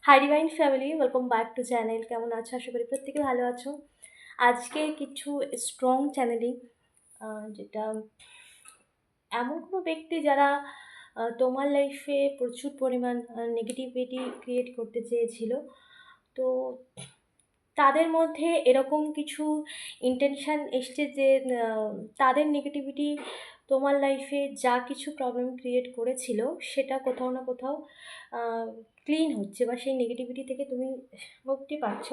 Hi divine family, welcome back to channel. কেমন আছো? আশা করি প্রত্যেকে ভালো আছো। আজকে কিছু স্ট্রং চ্যানেলিং, যেটা এমন কোনো ব্যক্তি যারা তোমার লাইফে প্রচুর পরিমাণ নেগেটিভিটি ক্রিয়েট করতে চেয়েছিল। তো তাদের মধ্যে এরকম কিছু ইন্টেনশন এসছে যে আহ, তাদের নেগেটিভিটি তোমার লাইফে যা কিছু প্রবলেম ক্রিয়েট করেছিল সেটা কোথাও না কোথাও ক্লিন হচ্ছে, বা সেই নেগেটিভিটি থেকে তুমি মুক্তি পাচ্ছ,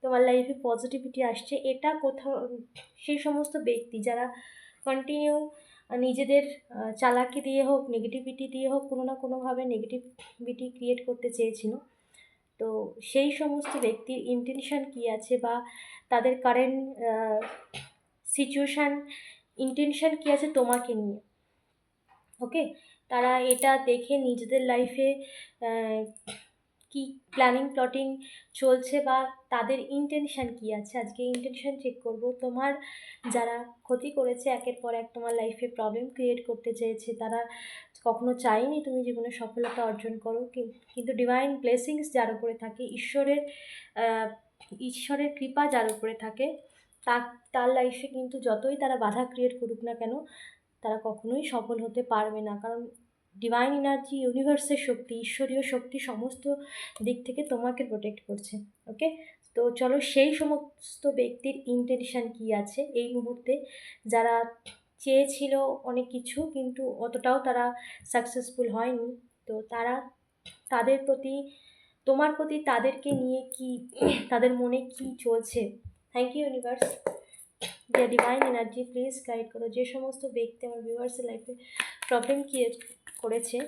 তোমার লাইফে পজিটিভিটি আসছে। এটা কোথাও সেই সমস্ত ব্যক্তি যারা কন্টিনিউ নিজেদের চালাকি দিয়ে হোক, নেগেটিভিটি দিয়ে হোক, কোনো না কোনোভাবে নেগেটিভিটি ক্রিয়েট করতে চেয়েছিল। তো সেই সমস্ত ব্যক্তির ইন্টেনশন কী আছে, বা তাদের কারেন্ট সিচুয়েশান ইন্টেনশন কী আছে তোমাকে নিয়ে, ওকে? তারা এটা দেখে নিজেদের লাইফে কি প্ল্যানিং প্লটিং চলছে, বা তাদের ইন্টেনশন কী আছে, আজকে ইন্টেনশন চেক করব। তোমার যারা ক্ষতি করেছে, একের পর এক তোমার লাইফে প্রবলেম ক্রিয়েট করতে চেয়েছে, তারা কখনো চায়নি তুমি জীবনে সফলতা অর্জন করো, কিন্তু ডিভাইন ব্লেসিংস যার উপরে থাকে, ঈশ্বরের কৃপা যার উপরে থাকে, তার তার লাইফে কিন্তু যতই তারা বাধা ক্রিয়েট করুক না কেন, তারা কখনোই সফল হতে পারবে না। কারণ ডিভাইন এনার্জি, ইউনিভার্সের শক্তি, ঈশ্বরীয় শক্তি সমস্ত দিক থেকে তোমাকে প্রোটেক্ট করছে, ওকে? তো চলো সেই সমস্ত ব্যক্তির ইন্টেনশন কী আছে এই মুহূর্তে, যারা চেয়েছিল অনেক কিছু কিন্তু অতটাও তারা সাকসেসফুল হয়নি। তো তারা তাদের প্রতি, তোমার প্রতি তাদেরকে নিয়ে কি তাদের মনে কি চলছে। থ্যাংক ইউ ইউনিভার্স, যে ডিভাইন এনার্জি প্লিজ গাইড করো। যে সমস্ত ব্যক্তি আমার ভিউয়ার্সের লাইফে প্রবলেম ক্রিয়েট করেছে,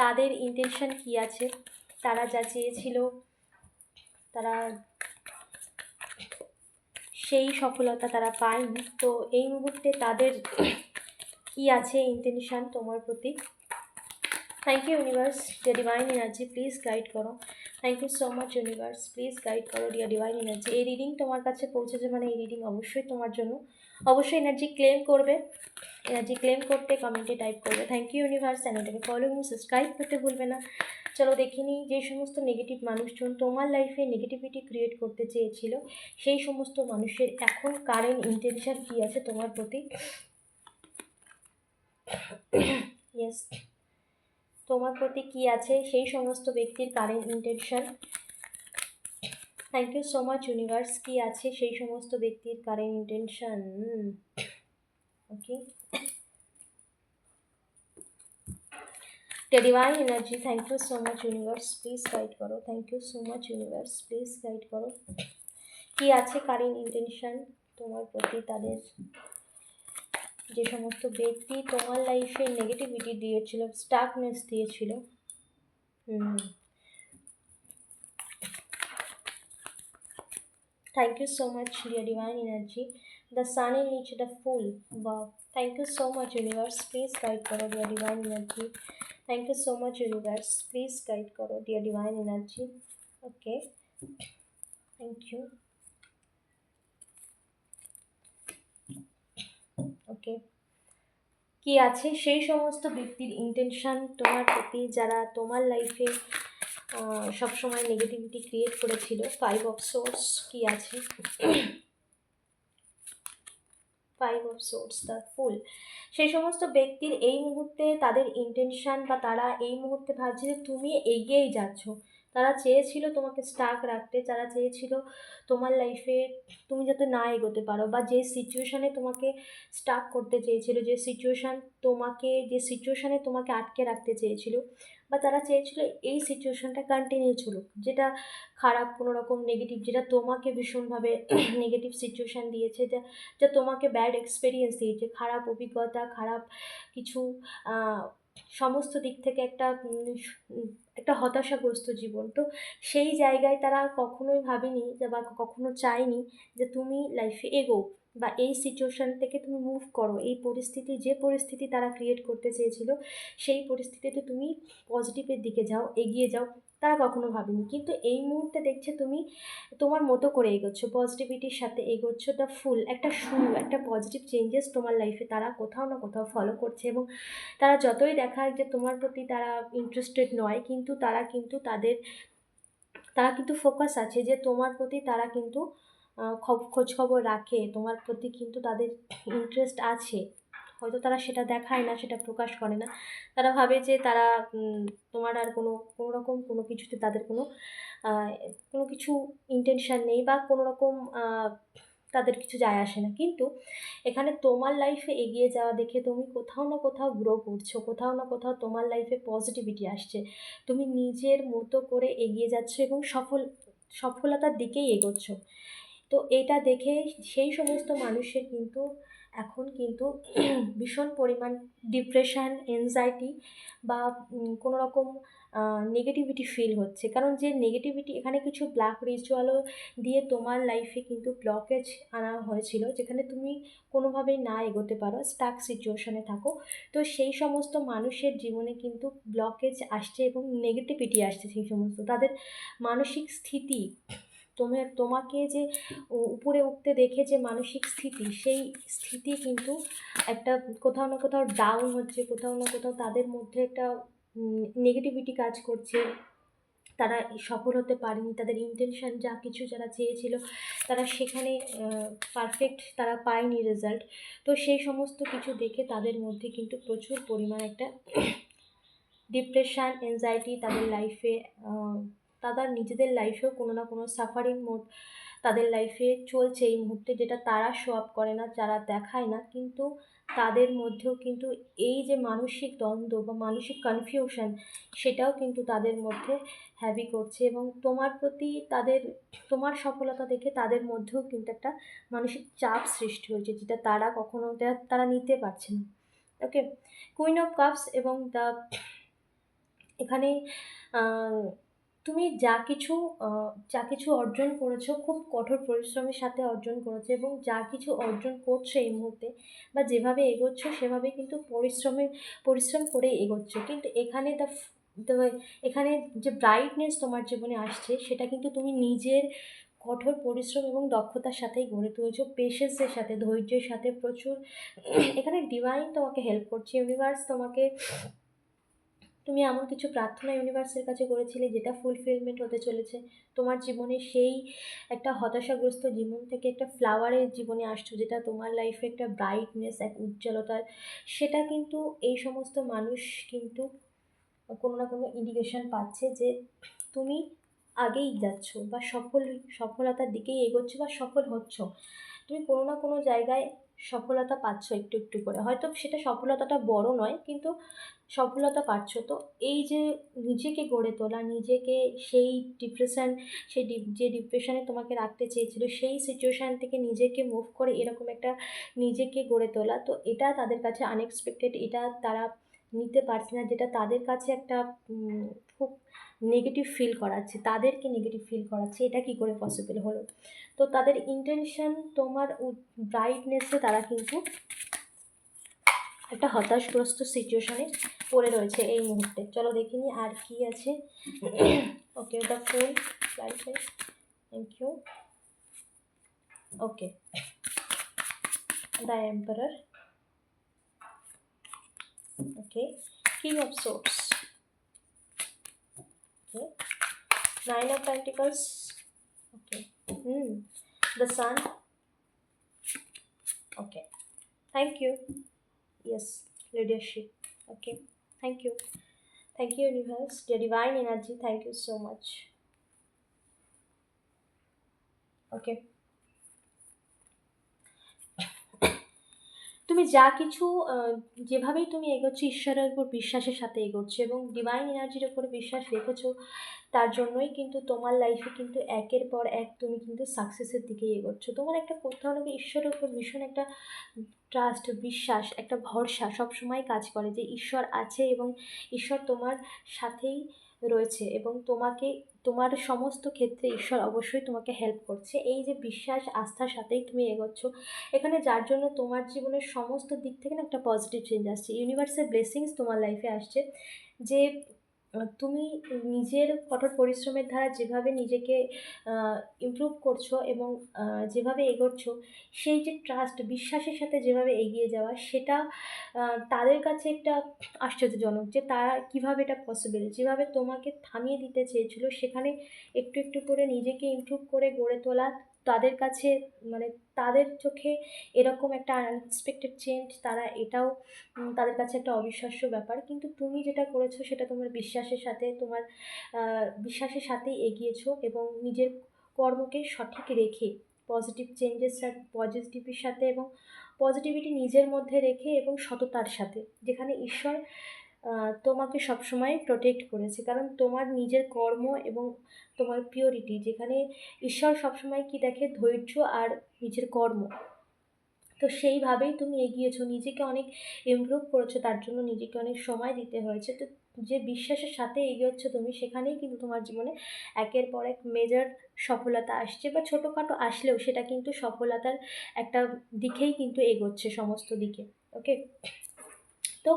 তাদের ইন্টেনশন কী আছে, তারা যা চেয়েছিল তারা সেই সফলতা তারা পায়নি। তো এই মুহূর্তে তাদের কি আছে ইন্টেনশন তোমার প্রতি। Thank you universe, dear divine energy please guide করো। Thank you so much universe, please guide করো ডিয়ার ডিভাইন এনার্জি। এই রিডিং তোমার কাছে পৌঁছেছে মানে এই রিডিং অবশ্যই তোমার জন্য। অবশ্যই এনার্জি ক্লেম করবে, এনার্জি ক্লেম করতে কমেন্টে টাইপ করবে থ্যাংক ইউ ইউনিভার্স। চ্যানেলটাকে ফলো এবং সাবস্ক্রাইব করতে ভুলবে না। চলো দেখিনি যে সমস্ত নেগেটিভ মানুষজন তোমার লাইফে নেগেটিভিটি ক্রিয়েট করতে চেয়েছিল, সেই সমস্ত মানুষের এখন কারেন্ট ইন্টেনশন কী আছে তোমার প্রতি। ইয়েস, তোমার প্রতি কি আছে সেই সমস্ত ব্যক্তির current intention. Thank you so much universe, কি আছে সেই সমস্ত ব্যক্তির current intention. Okay, divine energy thank you so much universe, please guide করো। Thank you so much universe, please guide করো। কি আছে কারেন্ট ইন্টেনশন তোমার প্রতি, তাদের যে সমস্ত ব্যক্তি তোমার লাইফে নেগেটিভিটি দিয়েছিল, স্টাকনেস দিয়েছিল। Thank you so much, dear divine energy. The sun in each, the full. Wow. Thank you so much, universe. Please guide karo, dear divine energy. Thank you so much, universe. Please guide karo, dear divine energy. Okay. Thank you. Okay. কি আছে সেই সমস্ত ব্যক্তির intention তোমার প্রতি, যারা তোমার লাইফে সবসময় নেগেটিভিটি ক্রিয়েট করেছিল। 5 অফ সোর্স কি আছে, 5 অফ সোর্স, দ্য ফুল। সেই সমস্ত ব্যক্তির এই মুহূর্তে তাদের ইন্টেনশন, বা তারা এই মুহূর্তে ভাবছে যে তুমি এগিয়েই যাচ্ছ। তারা চেয়েছিল তোমাকে স্টাক রাখতে, তারা চেয়েছিল তোমার লাইফে তুমি যাতে না এগোতে পারো, বা যে সিচুয়েশানে তোমাকে স্টাক করতে চেয়েছিল, যে সিচুয়েশানে তোমাকে আটকে রাখতে চেয়েছিল, বা তারা চেয়েছিল এই সিচুয়েশানটা কন্টিনিউ চলুক, যেটা খারাপ, কোনো রকম নেগেটিভ, যেটা তোমাকে ভীষণভাবে নেগেটিভ সিচুয়েশান দিয়েছে, যা তোমাকে ব্যাড এক্সপিরিয়েন্স দিয়েছে, খারাপ অভিজ্ঞতা, খারাপ কিছু, সমস্ত দিক থেকে একটা হতাশাগ্রস্ত জীবন। তো সেই জায়গায় তারা কখনোই ভাবেনি বা কখনো চায়নি যে তুমি লাইফে এগো, বা এই সিচুয়েশান থেকে তুমি মুভ করো। এই পরিস্থিতি, যে পরিস্থিতি তারা ক্রিয়েট করতে চেয়েছিল, সেই পরিস্থিতিতে তুমি পজিটিভের দিকে যাও, এগিয়ে যাও, তারা কখনো ভাবেনি। কিন্তু এই মুহূর্তে দেখছে তুমি তোমার মতো করে এগোচ্ছ, পজিটিভিটির সাথে এগোচ্ছ। দ্য ফুল, একটা শুরু, একটা পজিটিভ চেঞ্জেস তোমার লাইফে তারা কোথাও না কোথাও ফলো করছে। এবং তারা যতই দেখায় যে তোমার প্রতি তারা ইন্টারেস্টেড নয়, কিন্তু তারা কিন্তু তাদের তারা কিন্তু ফোকাস আছে যে তোমার প্রতি, তারা কিন্তু খোঁজ খবর রাখে, তোমার প্রতি কিন্তু তাদের ইন্টারেস্ট আছে। হয়তো তারা সেটা দেখায় না, সেটা প্রকাশ করে না। তারা ভাবে যে তারা তোমার আর কোনো রকম কোনো কিছুতে তাদের আহ, কোনো কিছু ইন্টেনশন নেই, বা কোনো রকম তাদের কিছু যায় আসে না। কিন্তু এখানে তোমার লাইফে এগিয়ে যাওয়া দেখে তুমি কোথাও না কোথাও গ্রো করছো, কোথাও না কোথাও তোমার লাইফে পজিটিভিটি আসছে, তুমি নিজের মতো করে এগিয়ে যাচ্ছ এবং সফলতার দিকেই এগোচ্ছ। তো এটা দেখে সেই সমস্ত মানুষের কিন্তু এখন কিন্তু ভীষণ পরিমাণ ডিপ্রেশন, এনজাইটি বা কোনো রকম নেগেটিভিটি ফিল হচ্ছে। কারণ যে নেগেটিভিটি, এখানে কিছু ব্ল্যাক রিচুয়ালও দিয়ে তোমার লাইফে কিন্তু ব্লকেজ আনা হয়েছিল, যেখানে তুমি কোনোভাবেই না এগোতে পারো, স্টাক সিচুয়েশনে থাকো। তো সেই সমস্ত মানুষের জীবনে কিন্তু ব্লকেজ আসছে এবং নেগেটিভিটি আসছে। সেই সমস্ত তাদের মানসিক স্থিতি, তোমাকে যে উপরে উঠতে দেখে যে মানসিক স্থিতি, সেই স্থিতি কিন্তু একটা কোথাও না কোথাও ডাউন হচ্ছে, কোথাও না কোথাও তাদের মধ্যে একটা নেগেটিভিটি কাজ করছে। তারা সফল হতে পারেনি, তাদের ইন্টেনশন যা কিছু যারা চেয়েছিল তারা সেখানে পারফেক্ট তারা পায়নি রেজাল্ট। তো সেই সমস্ত কিছু দেখে তাদের মধ্যে কিন্তু প্রচুর পরিমাণ একটা ডিপ্রেশান, এনজাইটি তাদের লাইফে, তাদের নিজেদের লাইফেও কোনো না কোনো সাফারিং মোড তাদের লাইফে চলছে এই মুহূর্তে, যেটা তারা শো আপ করে না, যারা দেখায় না। কিন্তু তাদের মধ্যেও কিন্তু এই যে মানসিক দ্বন্দ্ব বা মানসিক কনফিউশন, সেটাও কিন্তু তাদের মধ্যে হ্যাভি করছে। এবং তোমার প্রতি তাদের, তোমার সফলতা দেখে তাদের মধ্যেও কিন্তু একটা মানসিক চাপ সৃষ্টি হয়েছে, যেটা তারা কখনো তারা নিতে পারছে না। ওকে, কুইন অফ কাপস এবং দ্য, এখানে তুমি যা কিছু অর্জন করেছো খুব কঠোর পরিশ্রমের সাথে অর্জন করেছো, এবং যা কিছু অর্জন করছো এই মুহূর্তে বা যেভাবে এগোচ্ছ সেভাবে কিন্তু পরিশ্রম করে এগোচ্ছ। কিন্তু এখানে এখানে যে ব্রাইটনেস তোমার জীবনে আসছে, সেটা কিন্তু তুমি নিজের কঠোর পরিশ্রম এবং দক্ষতার সাথেই গড়ে তুলেছো, পেশেন্সের সাথে, ধৈর্যের সাথে। প্রচুর এখানে ডিভাইন তোমাকে হেল্প করছে, ইউনিভার্স তোমাকে, তুমি এমন কিছু প্রার্থনা ইউনিভার্সের কাছে করেছিলে যেটা ফুলফিলমেন্ট হতে চলেছে তোমার জীবনে। সেই একটা হতাশাগ্রস্ত জীবন থেকে একটা ফ্লাওয়ারের জীবনে আসছো, যেটা তোমার লাইফে একটা ব্রাইটনেস, এক উজ্জ্বলতার, সেটা কিন্তু এই সমস্ত মানুষ কিন্তু কোনো না কোনো ইন্ডিকেশন পাচ্ছে যে তুমি আগেই যাচ্ছ বা সফলতার দিকেই এগোচ্ছ বা সফল হচ্ছ। তুমি কোনো না কোনো জায়গায় সফলতা পাচ্ছ একটু একটু করে, হয়তো সেটা সফলতাটা বড় নয়, কিন্তু সফলতা পাচ্ছ। তো এই যে নিজেকে গড়ে তোলা, নিজেকে সেই ডিপ্রেশন, যে ডিপ্রেশনে তোমাকে রাখতে চেয়েছিল, সেই সিচুয়েশান থেকে নিজেকে মুভ করে এরকম একটা নিজেকে গড়ে তোলা, তো এটা তাদের কাছে আনএক্সপেক্টেড, এটা তারা নিতে পারছে না, যেটা তাদের কাছে একটা খুব নেগেটিভ ফিল করাচ্ছে, তাদেরকে নেগেটিভ ফিল করাচ্ছে, এটা কি করে পসিবল হলো। তো তাদের ইন্টেনশন তোমার ব্রাইটনেসে তারা কিন্তু একটা হতাশগ্রস্ত সিচুয়েশনে পড়ে রয়েছে এই মুহূর্তে। চলো দেখিনি আর কি আছে। Okay, the fool, clarify, thank you. Okay, the emperor, okay, king of swords, okay, nine of pentacles, okay, the sun, okay, thank you, yes, leadership, okay, thank you universe, the divine energy, thank you so much, okay. তুমি যা কিছু যেভাবেই তুমি এগোচ্ছ ঈশ্বরের উপর বিশ্বাসের সাথে এগোচ্ছ এবং ডিভাইন এনার্জির উপর বিশ্বাস রেখেছো, তার জন্যই কিন্তু তোমার লাইফে কিন্তু একের পর এক তুমি কিন্তু সাকসেসের দিকে এগোচ্ছ। তোমার একটা কোথাও না ঈশ্বরের উপর ভীষণ একটা ট্রাস্ট, বিশ্বাস, একটা ভরসা সবসময় কাজ করে যে ঈশ্বর আছে এবং ঈশ্বর তোমার সাথেই রয়েছে, এবং তোমার সমস্ত ক্ষেত্রে ঈশ্বর অবশ্যই তোমাকে হেল্প করছে। এই যে বিশ্বাস, আস্থার সাথেই তুমি এগোচ্ছ এখানে, যার জন্য তোমার জীবনের সমস্ত দিক থেকে না একটা পজিটিভ চেঞ্জ আসছে। ইউনিভার্সের ব্লেসিংস তোমার লাইফে আসছে, যে তুমি নিজের কঠোর পরিশ্রমের দ্বারা যেভাবে নিজেকে ইমপ্রুভ করছো এবং যেভাবে এগোচ্ছ, সেই যে ট্রাস্ট, বিশ্বাসের সাথে যেভাবে এগিয়ে যাওয়া, সেটা তাদের কাছে একটা আশ্চর্যজনক যে তারা কীভাবে এটা পসিবল। যেভাবে তোমাকে থামিয়ে দিতে চেয়েছিল, সেখানে একটু একটু করে নিজেকে ইমপ্রুভ করে গড়ে তোলা তাদের কাছে, মানে তাদের চোখে এরকম একটা আনএক্সপেক্টেড চেঞ্জ, তারা এটাও তাদের কাছে একটা অবিশ্বাস্য ব্যাপার। কিন্তু তুমি যেটা করেছো সেটা তোমার বিশ্বাসের সাথে, তোমার বিশ্বাসের সাথেই এগিয়েছো এবং নিজের কর্মকে সঠিক রেখে পজিটিভ চেঞ্জের সাথে, পজিটিভিটির সাথে এবং পজিটিভিটি নিজের মধ্যে রেখে এবং সততার সাথে, যেখানে ঈশ্বর তোমাকে সবসময় প্রোটেক্ট করেছে। কারণ তোমার নিজের কর্ম এবং তোমার পিওরিটি, যেখানে ঈশ্বর সবসময় কি দেখে, ধৈর্য আর নিজের কর্ম। তো সেইভাবেই তুমি এগিয়েছো, নিজেকে অনেক ইমপ্রুভ করেছো, তার জন্য নিজেকে অনেক সময় দিতে হয়েছে। তো যে বিশ্বাসের সাথে এগোচ্ছ তুমি, সেখানেই কিন্তু তোমার জীবনে একের পর এক মেজর সফলতা আসছে, বা ছোটোখাটো আসলেও সেটা কিন্তু সফলতার একটা দিকেই কিন্তু এগোচ্ছে, সমস্ত দিকে। ওকে। তো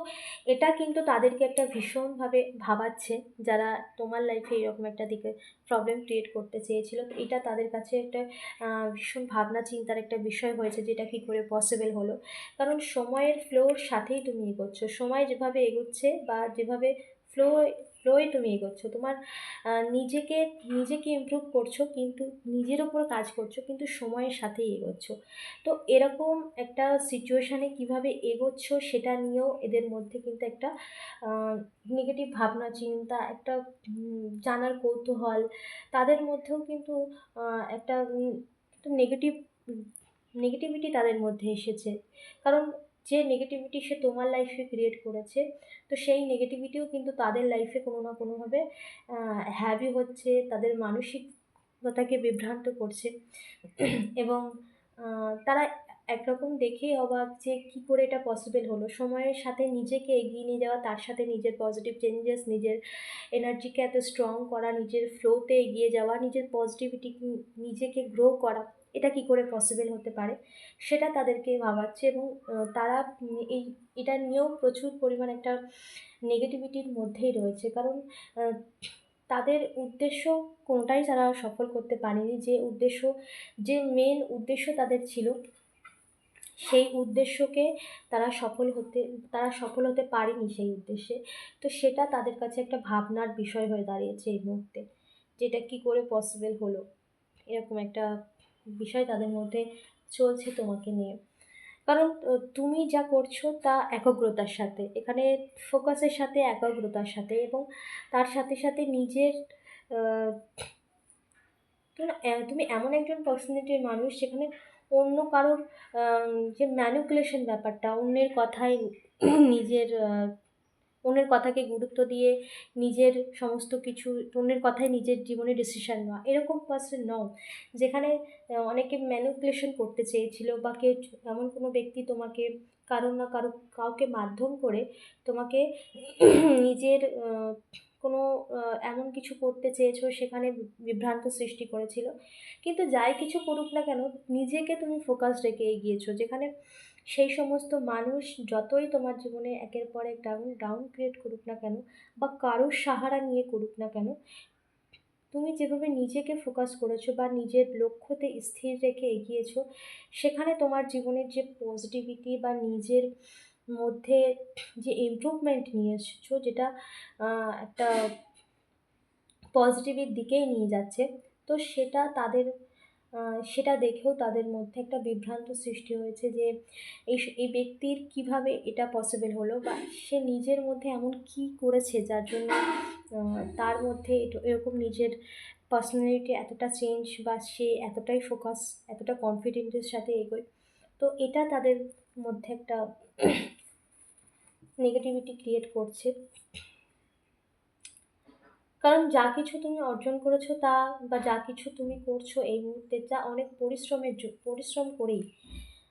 এটা কিন্তু তাদেরকে একটা ভীষণভাবে ভাবাচ্ছে, যারা তোমার লাইফে এরকম একটা দিকে প্রবলেম ক্রিয়েট করতে চেয়েছিল। তো এটা তাদের কাছে একটা ভীষণ ভাবনা চিন্তার একটা বিষয় হয়েছে, যেটা কী করে পসিবল হলো। কারণ সময়ের ফ্লোর সাথেই তুমি এগোচ্ছ, সময় যেভাবে এগোচ্ছে বা যেভাবে ফ্লো ফ্লোয়ে তুমি এগোচ্ছ, তোমার নিজেকে নিজেকে ইমপ্রুভ করছো, কিন্তু নিজের ওপর কাজ করছো, কিন্তু সময়ের সাথেই এগোচ্ছ। তো এরকম একটা সিচুয়েশানে কিভাবে এগোচ্ছ সেটা নিয়েও এদের মধ্যে কিন্তু একটা নেগেটিভ ভাবনা চিন্তা, একটা জানার কৌতূহল, তাদের মধ্যেও কিন্তু একটা একটা নেগেটিভিটি তাদের মধ্যে এসেছে। কারণ যে নেগেটিভিটি সে তোমার লাইফে ক্রিয়েট করেছে, তো সেই নেগেটিভিটিও কিন্তু তাদের লাইফে কোনো না কোনোভাবে হ্যাভি হচ্ছে, তাদের মানসিকতাকে বিভ্রান্ত করছে। এবং তারা একরকম দেখেই অবাক যে কী করে এটা পসিবল হলো। সময়ের সাথে নিজেকে এগিয়ে নিয়ে যাওয়া, তার সাথে নিজের পজিটিভ চেঞ্জেস, নিজের এনার্জিকে এত স্ট্রং করা, নিজের ফ্লোতে এগিয়ে যাওয়া, নিজের পজিটিভিটি নিজেকে গ্রো করা, এটা কী করে পসিবল হতে পারে, সেটা তাদেরকে ভাবাচ্ছে। এবং তারা এটা নিয়েও প্রচুর পরিমাণ একটা নেগেটিভিটির মধ্যেই রয়েছে। কারণ তাদের উদ্দেশ্য কোনোটাই তারা সফল করতে পারেনি। যে মেন উদ্দেশ্য তাদের ছিল, সেই উদ্দেশ্যকে তারা সফল হতে পারেনি সেই উদ্দেশ্যে। তো সেটা তাদের কাছে একটা ভাবনার বিষয় হয়ে দাঁড়িয়েছে এই মুহূর্তে, যেটা কী করে পসিবল হলো। এরকম একটা বিষয় তাদের মধ্যে চলছে তোমাকে নিয়ে। কারণ তুমি যা করছো তা একাগ্রতার সাথে, এখানে ফোকাসের সাথে, একাগ্রতার সাথে, এবং তার সাথে সাথে নিজের তুমি এমন একজন পার্সোনালিটির মানুষ, যেখানে অন্য কারোর যে ম্যানিপুলেশন ব্যাপারটা, নিজের অন্যের কথাকে গুরুত্ব দিয়ে নিজের সমস্ত কিছু, অন্যের কথায় নিজের জীবনে ডিসিশন নেওয়া, এরকম পার্সন নও। যেখানে অনেকে ম্যানিপুলেশন করতে চেয়েছিল, বা কেউ, এমন কোনো ব্যক্তি তোমাকে কাউকে মাধ্যম করে তোমাকে নিজের কোনো এমন কিছু করতে চেয়েছো, সেখানে বিভ্রান্ত সৃষ্টি করেছিল। কিন্তু যাই কিছু করুক না কেন, নিজেকে তুমি ফোকাস রেখে এগিয়েছো। যেখানে সেই সমস্ত মানুষ যতই তোমার জীবনে একের পর এক ডাউন ক্রিয়েট করুক না কেন, বা কারোর সাহারা নিয়ে করুক না কেন, তুমি যেভাবে নিজেকে ফোকাস করেছো বা নিজের লক্ষ্যতে স্থির রেখে এগিয়েছো, সেখানে তোমার জীবনের যে পজিটিভিটি বা নিজের মধ্যে যে ইমপ্রুভমেন্ট নিয়ে এসেছো, যেটা একটা পজিটিভের দিকেই নিয়ে যাচ্ছে, তো সেটা দেখেও তাদের মধ্যে একটা বিভ্রান্ত সৃষ্টি হয়েছে যে এই ব্যক্তির কিভাবে এটা পসিবল হলো, বা সে নিজের মধ্যে এমন কী করেছে যার জন্য তার মধ্যে এরকম নিজের পার্সোনালিটি এতটা চেঞ্জ, বা সে এতটাই ফোকাস, এতটা কনফিডেন্সের সাথে এগোয়। তো এটা তাদের মধ্যে একটা নেগেটিভিটি ক্রিয়েট করছে। কারণ যা কিছু তুমি অর্জন করেছো, বা যা কিছু তুমি করছো এই মুহূর্তে, যা অনেক পরিশ্রম করেই,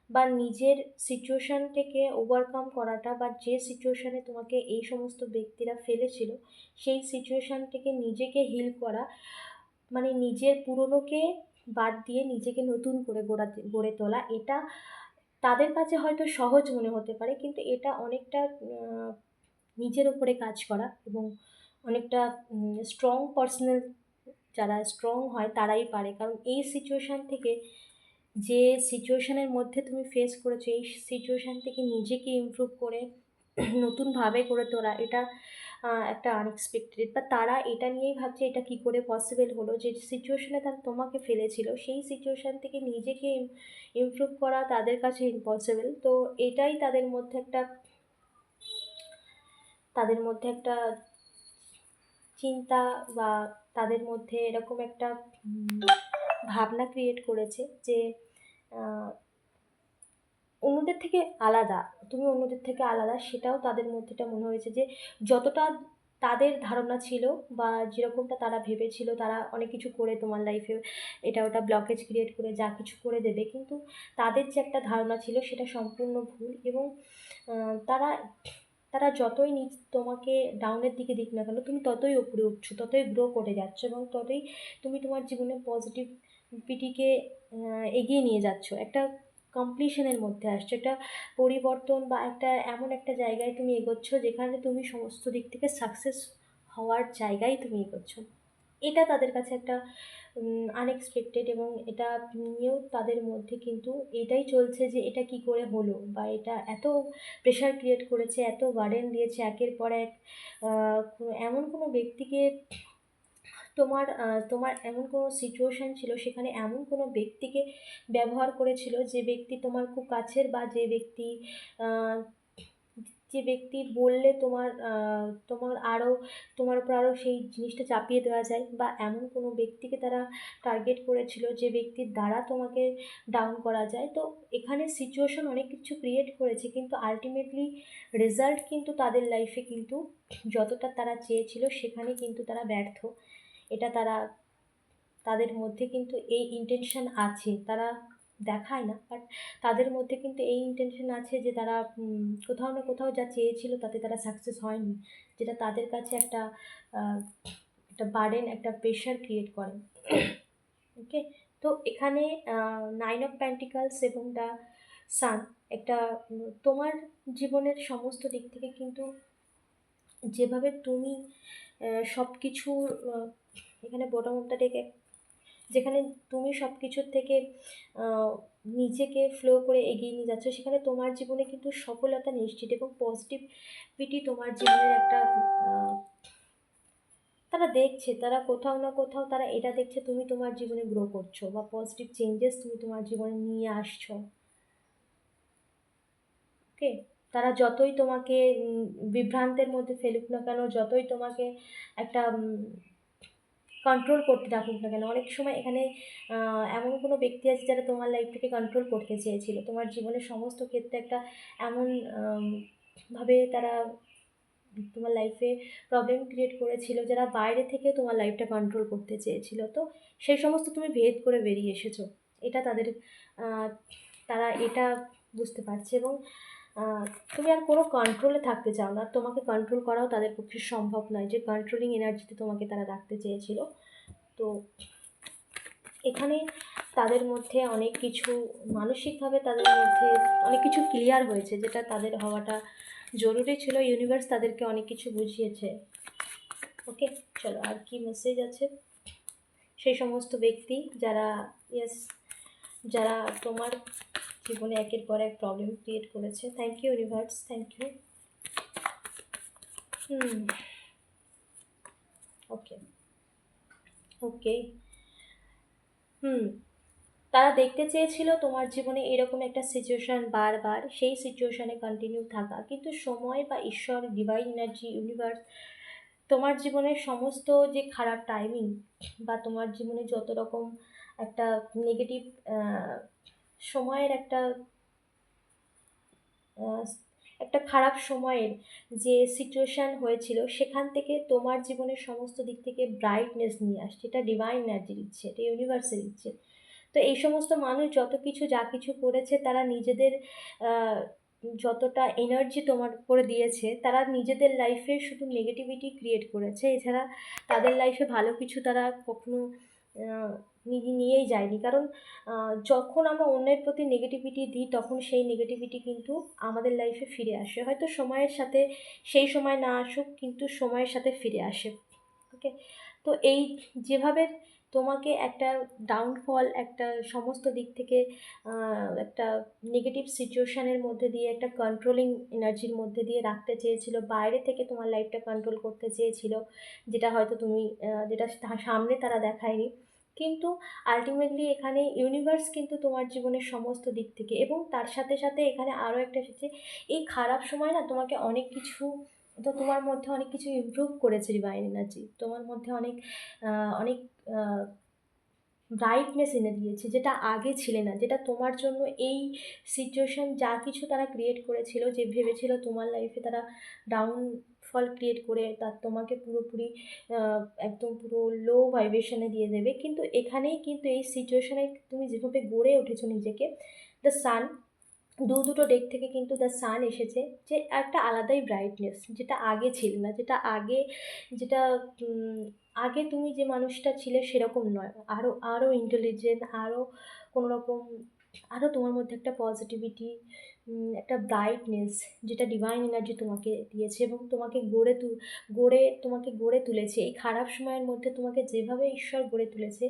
বা নিজের সিচুয়েশান থেকে ওভারকাম করাটা, বা যে সিচুয়েশানে তোমাকে এই সমস্ত ব্যক্তিরা ফেলেছিল, সেই সিচুয়েশান থেকে নিজেকে হিল করা, মানে নিজের পুরনোকে বাদ দিয়ে নিজেকে নতুন করে গড়ে তোলা, এটা তাদের কাছে হয়তো সহজ মনে হতে পারে, কিন্তু এটা অনেকটা নিজের ওপরে কাজ করা, এবং অনেকটা স্ট্রং পার্সোনাল, যারা স্ট্রং হয় তারাই পারে। কারণ এই সিচুয়েশান থেকে, যে সিচুয়েশানের মধ্যে তুমি ফেস করেছো, এই সিচুয়েশান থেকে নিজেকে ইমপ্রুভ করে নতুনভাবে করে তোলা, এটা একটা আনএক্সপেক্টেড, বা তারা এটা নিয়েই ভাবছে এটা কী করে পসিবল হলো, যে সিচুয়েশানে তারা তোমাকে ফেলেছিল সেই সিচুয়েশান থেকে নিজেকে ইমপ্রুভ করা তাদের কাছে ইম্পসিবল। তো এটাই তাদের মধ্যে একটা চিন্তা, বা তাদের মধ্যে এরকম একটা ভাবনা ক্রিয়েট করেছে যে আহ, অন্যদের থেকে আলাদা, তুমি অন্যদের থেকে আলাদা, সেটাও তাদের মধ্যে এটা মনে হয়েছে যে যতটা তাদের ধারণা ছিল বা যেরকমটা তারা ভেবেছিল, তারা অনেক কিছু করে তোমার লাইফে এটা ওটা ব্লকেজ ক্রিয়েট করে যা কিছু করে দেবে, কিন্তু তাদের যে একটা ধারণা ছিল সেটা সম্পূর্ণ ভুল। এবং তারা তারা যতই তোমাকে ডাউনের দিকে দিক না কেন, তুমি ততই উপরে উঠছো, ততই গ্রো করে যাচ্ছ, এবং ততই তুমি তোমার জীবনে পজিটিভিটিকে এগিয়ে নিয়ে যাচ্ছ, একটা কমপ্লিশনের মধ্যে আসছো, একটা পরিবর্তন বা একটা এমন একটা জায়গায় তুমি এগোচ্ছ যেখানে তুমি সমস্ত দিক থেকে সাকসেস হওয়ার জায়গায় তুমি এগোচ্ছ। এটা তাদের কাছে একটা আনএক্সপেক্টেড, এবং এটা নিয়েও তাদের মধ্যে কিন্তু এটাই চলছে যে এটা কি করে হলো, বা এটা এত প্রেশার ক্রিয়েট করেছে, এত বার্ডেন দিয়েছে একের পর এক। এমন কোনো ব্যক্তিকে তোমার এমন কোনো সিচুয়েশান ছিল, সেখানে এমন কোনো ব্যক্তিকে ব্যবহার করেছিল যে ব্যক্তি তোমার খুব কাছের, বা আহ, যে ব্যক্তি বললে তোমার উপর আরও সেই জিনিসটা চাপিয়ে দেওয়া যায়, বা এমন কোনো ব্যক্তিকে তারা টার্গেট করেছিল যে ব্যক্তির দ্বারা তোমাকে ডাউন করা যায়। তো এখানে সিচুয়েশন অনেক কিছু ক্রিয়েট করেছে, কিন্তু আলটিমেটলি রেজাল্ট কিন্তু তাদের লাইফে কিন্তু যতটা তারা চেয়েছিল সেখানে কিন্তু তারা ব্যর্থ। এটা তাদের মধ্যে কিন্তু এই ইন্টেনশন আছে, তারা দেখায় না, বাট তাদের মধ্যে কিন্তু এই ইন্টেনশন আছে যে তারা কোথাও না কোথাও যা চেয়েছিল তাতে তারা সাকসেস হয়নি, যেটা তাদের কাছে একটা বার্ডেন, একটা প্রেশার ক্রিয়েট করে। ওকে, তো এখানে 9 অফ পেন্টিকালস এবং দ্য সান একটা তোমার জীবনের সমস্ত দিক থেকে কিন্তু যেভাবে তুমি সব কিছু, এখানে বটমটা থেকে, যেখানে তুমি সব কিছুর থেকে আহ, নিজেকে ফ্লো করে এগিয়ে নিয়ে যাচ্ছ, সেখানে তোমার জীবনে কিন্তু সফলতা নিশ্চিত, এবং পজিটিভিটি তোমার জীবনের একটা তারা দেখছে, তারা কোথাও না কোথাও তারা এটা দেখছে তুমি তোমার জীবনে গ্রো করছো, বা পজিটিভ চেঞ্জেস তুমি তোমার জীবনে নিয়ে আসছো। ওকে, তারা যতই তোমাকে বিভ্রান্তের মধ্যে ফেলুক না কেন, যতই তোমাকে একটা কন্ট্রোল করতে থাকুক না কেন, অনেক সময় এখানে এমন কোনো ব্যক্তি আছে যারা তোমার লাইফটাকে কন্ট্রোল করতে চেয়েছিল, তোমার জীবনের সমস্ত ক্ষেত্রে একটা এমন ভাবে তারা তোমার লাইফে প্রবলেম ক্রিয়েট করেছিল, যারা বাইরে থেকে তোমার লাইফটা কন্ট্রোল করতে চেয়েছিল। তো সেই সমস্ত তুমি ভেদ করে বেরিয়ে এসেছো, এটা আহ, তারা এটা বুঝতে পারছে, এবং আহ, তুমি আর কোনো কন্ট্রোলে থাকতে চাও না, তোমাকে কন্ট্রোল করাও তাদের পক্ষে সম্ভব নয়, যে কন্ট্রোলিং এনার্জিতে তোমাকে তারা রাখতে চেয়েছিল। তো এখানে তাদের মধ্যে অনেক কিছু, মানসিকভাবে তাদের মধ্যে অনেক কিছু ক্লিয়ার হয়েছে, যেটা তাদের হওয়াটা জরুরি ছিল। ইউনিভার্স তাদেরকে অনেক কিছু বুঝিয়েছে। ওকে, চলো আর কি মেসেজ আছে সেই সমস্ত ব্যক্তি যারা, ইয়েস, যারা তোমার জীবনে একের পর এক প্রবলেম ক্রিয়েট করেছে। Thank you universe, thank you. Okay, okay, তারা দেখতে চেয়েছিল তোমার জীবনে এরকম একটা সিচুয়েশান বারবার, সেই সিচুয়েশানে কন্টিনিউ থাকা, কিন্তু সময় বা ঈশ্বর, ডিভাইন এনার্জি, ইউনিভার্স তোমার জীবনের সমস্ত যে খারাপ টাইমিং, বা তোমার জীবনে যত রকম একটা নেগেটিভ সময়ের আহ, একটা খারাপ সময়ের যে সিচুয়েশান হয়েছিল, সেখান থেকে তোমার জীবনের সমস্ত দিক থেকে ব্রাইটনেস নিয়ে আসছে। এটা ডিভাইন এনার্জির ইচ্ছে, এটা ইউনিভার্সের ইচ্ছে। তো এই সমস্ত মানুষ যত কিছু যা কিছু করেছে, তারা নিজেদের আহ, যতটা এনার্জি তোমার উপরে দিয়েছে, তারা নিজেদের লাইফে শুধু নেগেটিভিটি ক্রিয়েট করেছে, এছাড়া তাদের লাইফে ভালো কিছু তারা কখনো নিজে নিয়েই যায়নি। কারণ যখন আমরা অন্যের প্রতি নেগেটিভিটি দিই তখন সেই নেগেটিভিটি কিন্তু আমাদের লাইফে ফিরে আসে। হয়তো সময়ের সাথে সেই সময় না আসুক, কিন্তু সময়ের সাথে ফিরে আসে। ওকে, তো এই যেভাবে তোমাকে একটা ডাউনফল, একটা সমস্ত দিক থেকে একটা নেগেটিভ সিচুয়েশানের মধ্যে দিয়ে, একটা কন্ট্রোলিং এনার্জির মধ্যে দিয়ে রাখতে চেয়েছিল, বাইরে থেকে তোমার লাইফটা কন্ট্রোল করতে চেয়েছিল, যেটা হয়তো তুমি যেটা সামনে তারা দেখায়নি, কিন্তু আলটিমেটলি এখানে ইউনিভার্স কিন্তু তোমার জীবনের সমস্ত দিক থেকে, এবং তার সাথে সাথে এখানে আরও একটা এসেছে, এই খারাপ সময় না তোমাকে অনেক কিছু, তো তোমার মধ্যে অনেক কিছু ইমপ্রুভ করেছে ডিভাইন এনার্জি, তোমার মধ্যে অনেক অনেক ব্রাইটনেস এনে দিয়েছে, যেটা আগে ছিলে না, যেটা তোমার জন্য এই সিচুয়েশান যা কিছু তারা ক্রিয়েট করেছিল, যে ভেবেছিল তোমার লাইফে তারা ডাউনফল ক্রিয়েট করে তার তোমাকে পুরোপুরি একদম পুরো লো ভাইব্রেশনে দিয়ে দেবে, কিন্তু এখানেই কিন্তু এই সিচুয়েশানে তুমি যেভাবে গড়ে উঠেছো নিজেকে, দ্য সান, দুটো দিক থেকে কিন্তু দ্য সান এসেছে, যে একটা আলাদাই ব্রাইটনেস, যেটা আগে ছিল না, যেটা আগে, যেটা আগে তুমি যে মানুষটা ছিলে সেরকম নয়, আরও আরও ইন্টেলিজেন্ট, আরও কোনো রকম, আরও তোমার মধ্যে একটা পজিটিভিটি, একটা ব্রাইটনেস, যেটা ডিভাইন এনার্জি তোমাকে দিয়েছে এবং তোমাকে তোমাকে গড়ে তুলেছে। এই খারাপ সময়ের মধ্যে তোমাকে যেভাবে ঈশ্বর গড়ে তুলেছে,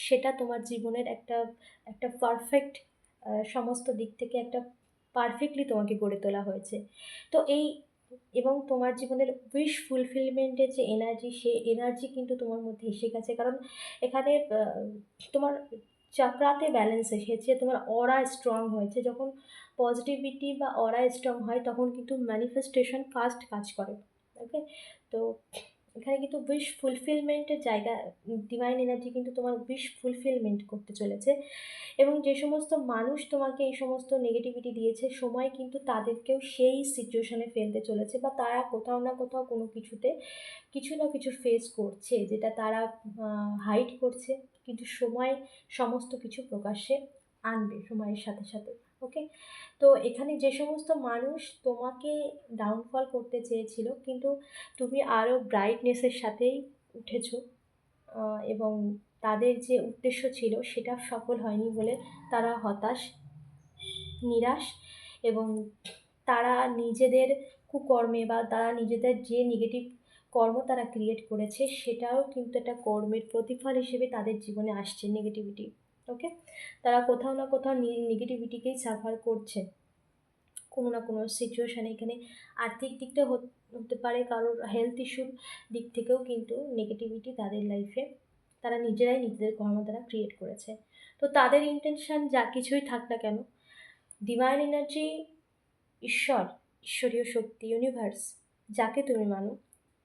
সেটা তোমার জীবনের একটা একটা পারফেক্ট, সমস্ত দিক থেকে একটা পারফেক্টলি তোমাকে গড়ে তোলা হয়েছে। তো এই, এবং তোমার জীবনের উইশ ফুলফিলমেন্টের যে এনার্জি, সেই এনার্জি কিন্তু তোমার মধ্যে এসে গেছে, কারণ এখানে তোমার চাকরাতে ব্যালেন্স এসেছে, তোমার অরা স্ট্রং হয়েছে। যখন পজিটিভিটি বা অরা স্ট্রং হয় তখন কিন্তু ম্যানিফেস্টেশন ফাস্ট কাজ করে। ওকে, তো এখানে কিন্তু উইশ ফুলফিলমেন্টের জায়গা, ডিভাইন এনার্জি কিন্তু তোমার উইশ ফুলফিলমেন্ট করতে চলেছে, এবং যে সমস্ত মানুষ তোমাকে এই সমস্ত নেগেটিভিটি দিয়েছে, সময় কিন্তু তাদেরকেও সেই সিচুয়েশানে ফেলতে চলেছে, বা তারা কোথাও না কোথাও কোনো কিছুতে কিছু না কিছু ফেস করছে, যেটা তারা হাইড করছে, কিন্তু সময় সমস্ত কিছু প্রকাশ্যে আনবে সময়ের সাথে সাথে। ওকে, তো এখানে যে সমস্ত মানুষ তোমাকে ডাউনফল করতে চেয়েছিল, কিন্তু তুমি আরও ব্রাইটনেসের সাথেই উঠেছো, এবং তাদের যে উদ্দেশ্য ছিল সেটা সফল হয়নি বলে তারা হতাশ, নিরাশ, এবং তারা নিজেদের কুকর্মে, বা তারা নিজেদের যে নেগেটিভ কর্ম তারা ক্রিয়েট করেছে, সেটাও কিন্তু একটা কর্মের প্রতিফল হিসেবে তাদের জীবনে আসছে নেগেটিভিটি। ওকে, তারা কোথাও না কোথাও নেগেটিভিটিকেই সাফার করছে কোনো না কোনো সিচুয়েশানে। এখানে আর্থিক দিকটা হতে পারে, কারোর হেলথ ইস্যুর দিক থেকেও কিন্তু নেগেটিভিটি তাদের লাইফে তারা নিজেরাই নিজেদের কর্ম দ্বারা ক্রিয়েট করেছে। তো তাদের ইন্টেনশান যা কিছুই থাক না কেন, ডিভাইন এনার্জি, ঈশ্বর, ঈশ্বরীয় শক্তি, ইউনিভার্স, যাকে তুমি মানো,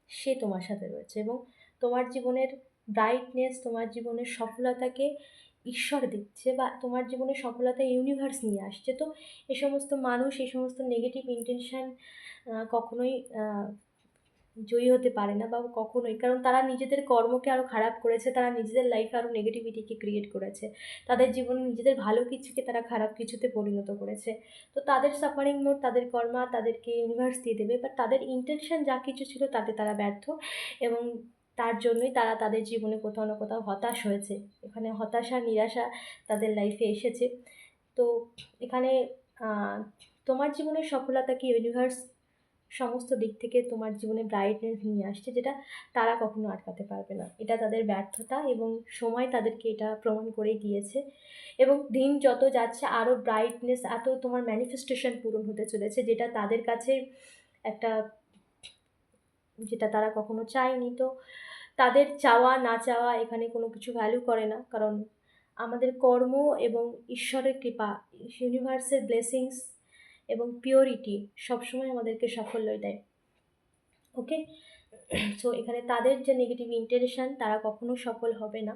সে তোমার সাথে রয়েছে, এবং তোমার জীবনের ব্রাইটনেস, তোমার জীবনের সফলতাকে ঈশ্বর দিচ্ছে, বা তোমার জীবনের সফলতা ইউনিভার্স নিয়ে আসছে। তো এই সমস্ত মানুষ, এই সমস্ত নেগেটিভ ইন্টেনশান কখনোই জয়ী হতে পারে না, বা কখনোই, কারণ তারা নিজেদের কর্মকে আরও খারাপ করেছে, তারা নিজেদের লাইফে আরও নেগেটিভিটিকে ক্রিয়েট করেছে, তাদের জীবনে নিজেদের ভালো কিছুকে তারা খারাপ কিছুতে পরিণত করেছে। তো তাদের সাফারিং মোড, তাদের কর্মা তাদেরকে ইউনিভার্স দিয়ে দেবে, বাট তাদের ইন্টেনশন যা কিছু ছিল তাতে তারা ব্যর্থ, এবং তার জন্যই তারা তাদের জীবনে কোথাও না কোথাও হতাশ হয়েছে। এখানে হতাশা, নিরাশা তাদের লাইফে এসেছে। তো এখানে তোমার জীবনের সফলতাকে ইউনিভার্স সমস্ত দিক থেকে তোমার জীবনে ব্রাইটনেস নিয়ে আসছে, যেটা তারা কখনো আটকাতে পারবে না। এটা তাদের ব্যর্থতা, এবং সময় তাদেরকে এটা প্রমাণ করেই দিয়েছে। এবং দিন যত যাচ্ছে আরও ব্রাইটনেস, এত তোমার ম্যানিফেস্টেশন পূরণ হতে চলেছে, যেটা তাদের কাছে একটা, যেটা তারা কখনো চায়নি। তো তাদের চাওয়া না চাওয়া এখানে কোনো কিছু ভ্যালু করে না, কারণ আমাদের কর্ম এবং ঈশ্বরের কৃপা, ইউনিভার্সের ব্লেসিংস এবং পিওরিটি সবসময় আমাদেরকে সাফল্য দেয়। ওকে, সো এখানে তাদের যে নেগেটিভ ইন্টেনশন, তারা কখনো সফল হবে না।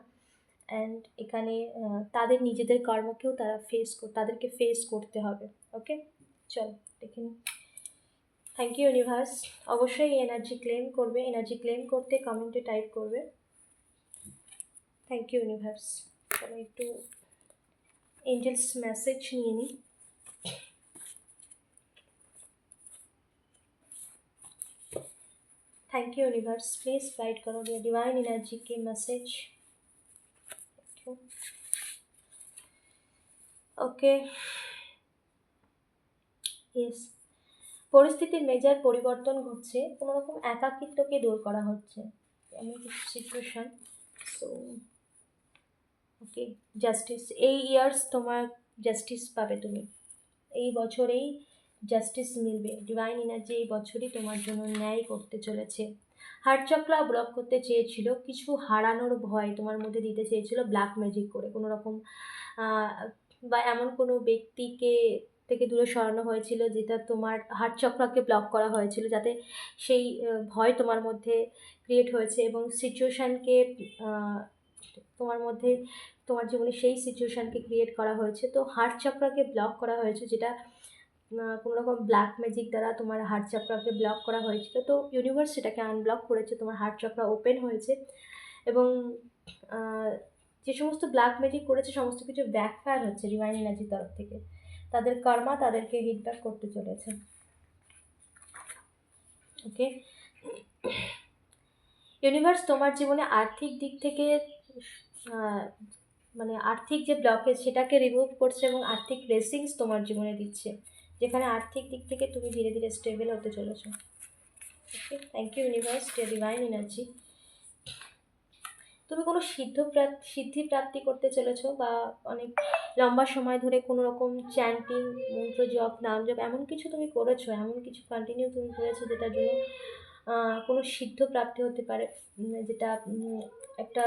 অ্যান্ড এখানে তাদের নিজেদের কর্মকেও তাদেরকে ফেস করতে হবে। ওকে, চল দেখে নিই। Thank you universe. অবশ্যই এই এনার্জি ক্লেম করবে, এনার্জি ক্লেম করতে কমেন্টে টাইপ করবে থ্যাংক ইউ ইউনিভার্স। চলো একটু এঞ্জেলস মেসেজ নিয়ে নিই। Thank you universe, please guide करो ये डिवाइन एनर्जी की मैसेज। ওকে, ইয়েস, পরিস্থিতির মেজার পরিবর্তন ঘটছে, কোনো রকম একাকিত্বকে দূর করা হচ্ছে, এমন কিছু সিচুয়েশন। সো ওকে, জাস্টিস, এই ইয়ার্স তোমার জাস্টিস পাবে তুমি, এই বছরেই জাস্টিস মিলবে, ডিভাইন এনার্জি এই বছরই তোমার জন্য ন্যায় করতে চলেছে। হার্ট চক্রা ব্লক করতে চেয়েছিল, কিছু হারানোর ভয় তোমার মধ্যে দিতে চেয়েছিল ব্ল্যাক ম্যাজিক করে কোনো রকম, বা এমন কোনো ব্যক্তিকে থেকে দূরে সরানো হয়েছিল যেটা তোমার হার্ট চক্রাকে ব্লক করা হয়েছিল, যাতে সেই ভয় তোমার মধ্যে ক্রিয়েট হয়েছে এবং সিচুয়েশানকে তোমার মধ্যে, তোমার জীবনে সেই সিচুয়েশানকে ক্রিয়েট করা হয়েছে। তো হার্ট চক্রাকে ব্লক করা হয়েছে, যেটা কোনো রকম ব্ল্যাক ম্যাজিক দ্বারা তোমার হার্ট চক্রাকে ব্লক করা হয়েছিল। তো ইউনিভার্স সেটাকে আনব্লক করেছে, তোমার হার্ট চক্রা ওপেন হয়েছে এবং যে সমস্ত ব্ল্যাক ম্যাজিক করেছে সমস্ত কিছু ব্যাকফায়ার হচ্ছে ডিভাইন এনার্জির তরফ থেকে, তাদের কর্মা তাদেরকে হিটব্যাক করতে চলেছে। ওকে, ইউনিভার্স তোমার জীবনে আর্থিক দিক থেকে মানে আর্থিক যে ব্লকেজ সেটাকে রিমুভ করছে এবং আর্থিক ব্লেসিংস তোমার জীবনে দিচ্ছে, যেখানে আর্থিক দিক থেকে তুমি ধীরে ধীরে স্টেবল হতে চলেছো। Okay, thank you universe, divine energy. তুমি কোনো সিদ্ধি প্রাপ্তি করতে চলেছো, বা অনেক লম্বা সময় ধরে কোনো রকম চ্যান্টিং, মন্ত্র জপ, নাম জপ এমন কিছু তুমি করেছো, এমন কিছু কন্টিনিউ তুমি করেছো যেটার জন্য কোনো সিদ্ধ প্রাপ্তি হতে পারে, যেটা একটা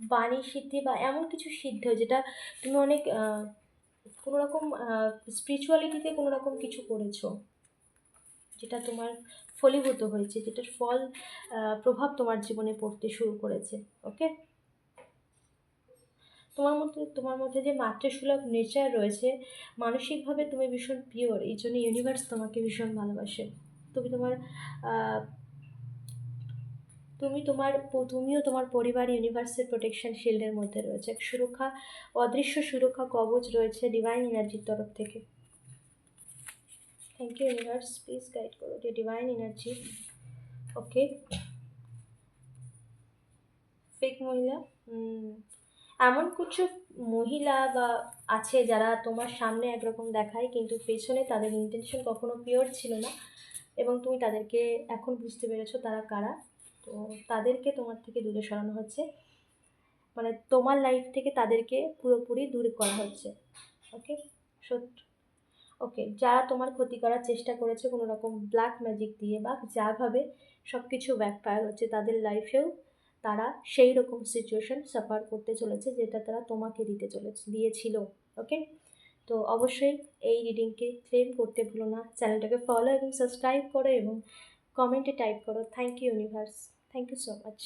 বাণী সিদ্ধি বা এমন কিছু সিদ্ধ যেটা তুমি অনেক কোনো রকম স্পিরিচুয়ালিটিতে কোনো রকম কিছু করেছো, যেটা তোমার ফলীভূত হয়েছে, যেটার ফল প্রভাব তোমার জীবনে পড়তে শুরু করেছে। ওকে, তোমার মধ্যে যে মাতৃসুলভ নেচার রয়েছে, মানসিকভাবে তুমি ভীষণ পিওর, এই জন্য ইউনিভার্স তোমাকে ভীষণ ভালোবাসে। তুমি তোমার আহ, তুমিও তোমার পরিবার ইউনিভার্সের প্রোটেকশন শিল্ডের মধ্যে রয়েছে, এক সুরক্ষা, অদৃশ্য সুরক্ষা কবচ রয়েছে ডিভাইন এনার্জির তরফ থেকে। Thank you universe, please guide করো যে ডিভাইন এনার্জি। ওকে, ফেক মহিলা, এমন কিছু মহিলা বা আছে যারা তোমার সামনে একরকম দেখায় কিন্তু পেছনে তাদের ইন্টেনশন কখনো পিওর ছিল না, এবং তুমি তাদেরকে এখন বুঝতে পেরেছো তারা কারা। তো তাদেরকে তোমার থেকে দূরে সরানো হচ্ছে, মানে তোমার লাইফ থেকে তাদেরকে পুরোপুরি দূরে করা হচ্ছে। ওকে, সত্য। ওকে, যারা তোমার ক্ষতি করার চেষ্টা করেছে কোনো রকম ব্ল্যাক ম্যাজিক দিয়ে বা যাভাবে সব কিছু ব্যাকফায়ার হচ্ছে, তাদের লাইফেও তারা সেই রকম সিচুয়েশন সাফার করতে চলেছে যেটা তারা তোমাকে দিয়েছিল। ওকে, তো অবশ্যই এই রিডিংকে ক্লেম করতে ভুলো না, চ্যানেলটাকে ফলো এবং সাবস্ক্রাইব করো এবং কমেন্টে টাইপ করো thank you universe, thank you so much.